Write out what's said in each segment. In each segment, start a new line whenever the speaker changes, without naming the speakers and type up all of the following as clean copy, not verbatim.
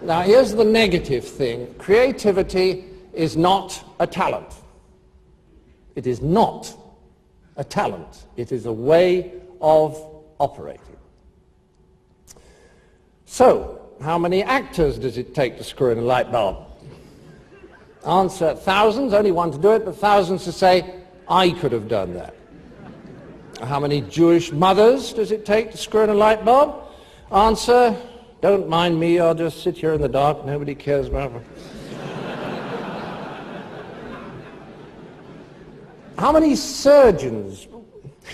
Now, here's the negative thing. Creativity is not a talent. It is not a talent. It is a way of operating. So, how many actors does it take to screw in a light bulb? Answer, thousands. Only one to do it, but thousands to say, I could have done that. How many Jewish mothers does it take to screw in a light bulb? Answer, don't mind me, I'll just sit here in the dark, nobody cares about me. How many surgeons?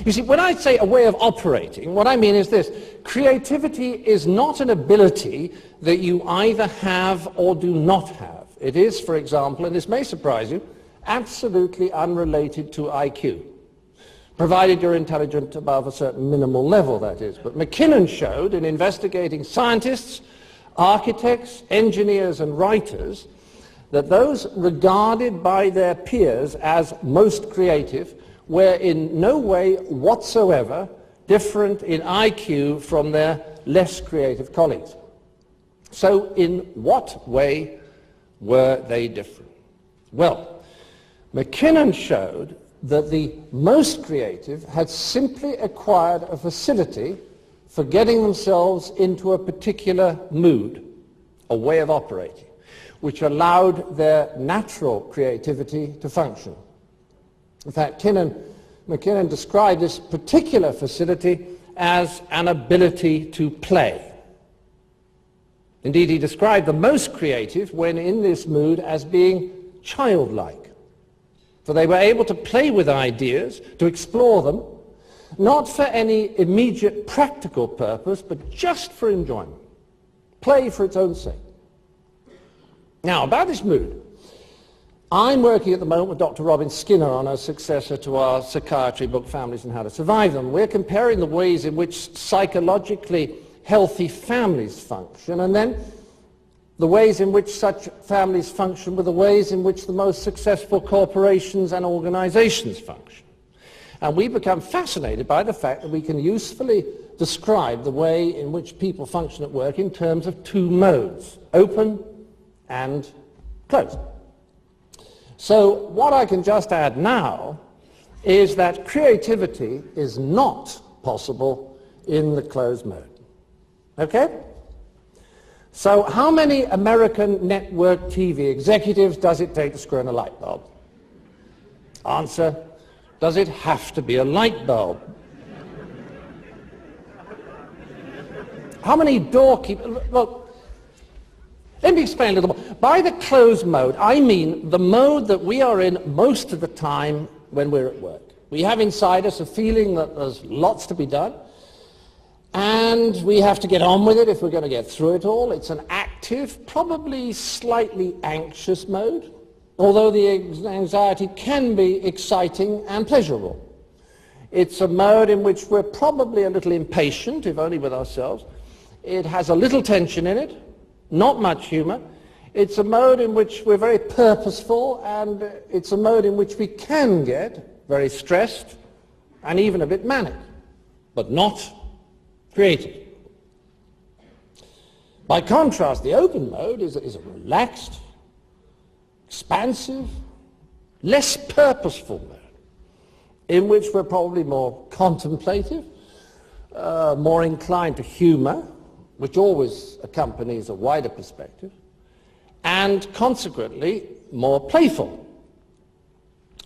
You see, when I say a way of operating, what I mean is this. Creativity is not an ability that you either have or do not have. It is, for example, and this may surprise you, absolutely unrelated to IQ. Provided you're intelligent above a certain minimal level, that is. But McKinnon showed in investigating scientists, architects, engineers, and writers that those regarded by their peers as most creative were in no way whatsoever different in IQ from their less creative colleagues. So in what way were they different? Well, McKinnon showed that the most creative had simply acquired a facility for getting themselves into a particular mood, a way of operating, which allowed their natural creativity to function. In fact, McKinnon described this particular facility as an ability to play. Indeed, he described the most creative when in this mood as being childlike. For they were able to play with ideas, to explore them, not for any immediate practical purpose, but just for enjoyment. Play for its own sake. Now, about this mood, I'm working at the moment with Dr. Robin Skinner on a successor to our psychiatry book, Families and How to Survive Them. We're comparing the ways in which psychologically healthy families function, and then the ways in which such families function with the ways in which the most successful corporations and organizations function. And we become fascinated by the fact that we can usefully describe the way in which people function at work in terms of two modes, open and closed. So what I can just add now is that creativity is not possible in the closed mode. Okay? So how many American network TV executives does it take to screw in a light bulb? Answer, does it have to be a light bulb? How many doorkeepers? Well, let me explain a little more. By the closed mode, I mean the mode that we are in most of the time when we're at work. We have inside us a feeling that there's lots to be done, and we have to get on with it if we're going to get through it all. It's an active, probably slightly anxious mode, although the anxiety can be exciting and pleasurable. It's a mode in which we're probably a little impatient, if only with ourselves. It has a little tension in it, not much humor. It's a mode in which we're very purposeful, and it's a mode in which we can get very stressed and even a bit manic, but not creative. By contrast, the open mode is a relaxed, expansive, less purposeful mode, in which we're probably more contemplative, more inclined to humor, which always accompanies a wider perspective, and consequently more playful.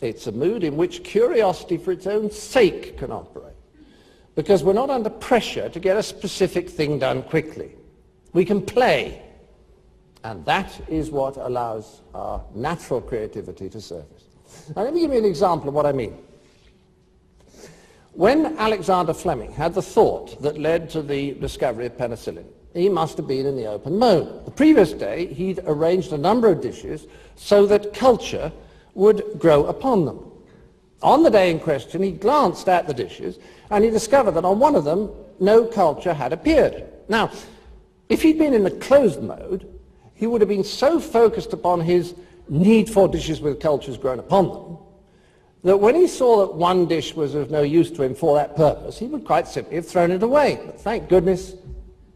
It's a mood in which curiosity for its own sake can operate, because we're not under pressure to get a specific thing done quickly. We can play, and that is what allows our natural creativity to surface. Now let me give you an example of what I mean. When Alexander Fleming had the thought that led to the discovery of penicillin, he must have been in the open mode. The previous day, he'd arranged a number of dishes so that culture would grow upon them. On the day in question, he glanced at the dishes, and he discovered that on one of them, no culture had appeared. Now, if he'd been in the closed mode, he would have been so focused upon his need for dishes with cultures grown upon them, that when he saw that one dish was of no use to him for that purpose, he would quite simply have thrown it away. But thank goodness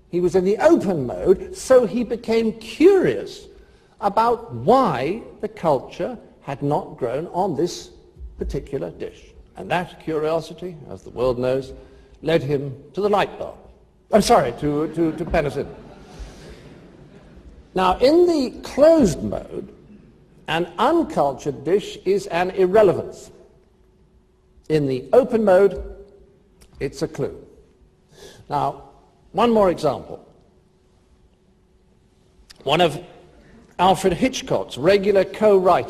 He was in the open mode, so he became curious about why the culture had not grown on this particular dish. And that curiosity, as the world knows, led him to the light bulb. I'm sorry, to penicillin. Now, in the closed mode, an uncultured dish is an irrelevance. In the open mode, it's a clue. Now, one more example. One of Alfred Hitchcock's regular co-writers